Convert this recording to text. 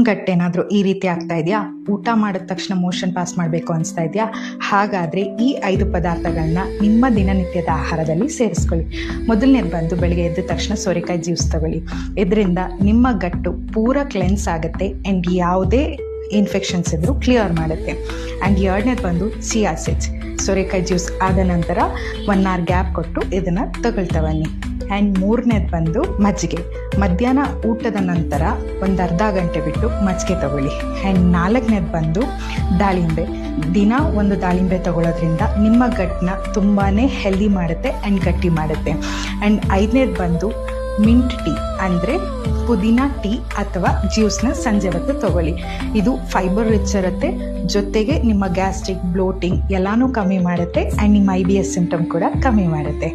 ಗಟ್ಟೇನಾದರೂ ಈ ರೀತಿ ಆಗ್ತಾ ಇದೆಯಾ, ಊಟ ಮಾಡಿದ ತಕ್ಷಣ ಮೋಷನ್ ಪಾಸ್ ಮಾಡಬೇಕು ಅನಿಸ್ತಾ ಇದೆಯಾ, ಹಾಗಾದರೆ ಈ 5 ಪದಾರ್ಥಗಳನ್ನ ನಿಮ್ಮ ದಿನನಿತ್ಯದ ಆಹಾರದಲ್ಲಿ ಸೇರಿಸ್ಕೊಳ್ಳಿ. ಮೊದಲನೇದು ಬಂದು ಬೆಳಗ್ಗೆ ಎದ್ದ ತಕ್ಷಣ ಸೋರೆಕಾಯಿ ಜ್ಯೂಸ್ ತಗೊಳ್ಳಿ. ಇದರಿಂದ ನಿಮ್ಮ ಗಟ್ಟು ಪೂರ ಕ್ಲೆನ್ಸ್ ಆಗುತ್ತೆ ಆ್ಯಂಡ್ ಯಾವುದೇ ಇನ್ಫೆಕ್ಷನ್ಸ್ ಇದ್ದರೂ ಕ್ಲಿಯರ್ ಮಾಡುತ್ತೆ. ಆ್ಯಂಡ್ ಎರಡನೇದು ಬಂದು ಚಿಯಾ ಸೀಡ್ಸ್. ಸೋರೆಕಾಯಿ ಜ್ಯೂಸ್ ಆದ ನಂತರ 1 hour ಗ್ಯಾಪ್ ಕೊಟ್ಟು ಇದನ್ನು ತಗೊಳ್ತಾ ಬನ್ನಿ. ಆ್ಯಂಡ್ ಮೂರನೇದು ಬಂದು ಮಜ್ಜಿಗೆ. ಮಧ್ಯಾಹ್ನ ಊಟದ ನಂತರ ಒಂದು ಅರ್ಧ ಗಂಟೆ ಬಿಟ್ಟು ಮಜ್ಜಿಗೆ ತಗೊಳ್ಳಿ. ಆ್ಯಂಡ್ 4ನೇದು ಬಂದು ದಾಳಿಂಬೆ. ದಿನ ಒಂದು ದಾಳಿಂಬೆ ತಗೊಳ್ಳೋದ್ರಿಂದ ನಿಮ್ಮ ಗಟ್ಟನ್ನ ತುಂಬಾ ಹೆಲ್ದಿ ಮಾಡುತ್ತೆ ಆ್ಯಂಡ್ ಗಟ್ಟಿ ಮಾಡುತ್ತೆ. ಆ್ಯಂಡ್ 5ನೇದು ಬಂದು ಮಿಂಟ್ ಟೀ ಅಂದರೆ ಪುದೀನ ಟೀ ಅಥವಾ ಜ್ಯೂಸ್ನ ಸಂಜೆ ಹೊತ್ತು ತಗೊಳ್ಳಿ. ಇದು ಫೈಬರ್ ರಿಚ್ ಇರುತ್ತೆ, ಜೊತೆಗೆ ನಿಮ್ಮ ಗ್ಯಾಸ್ಟ್ರಿಕ್, ಬ್ಲೋಟಿಂಗ್ ಎಲ್ಲನೂ ಕಮ್ಮಿ ಮಾಡುತ್ತೆ ಆ್ಯಂಡ್ ನಿಮ್ಮ IBS ಸಿಂಪ್ಟಮ್ ಕೂಡ ಕಮ್ಮಿ ಮಾಡುತ್ತೆ.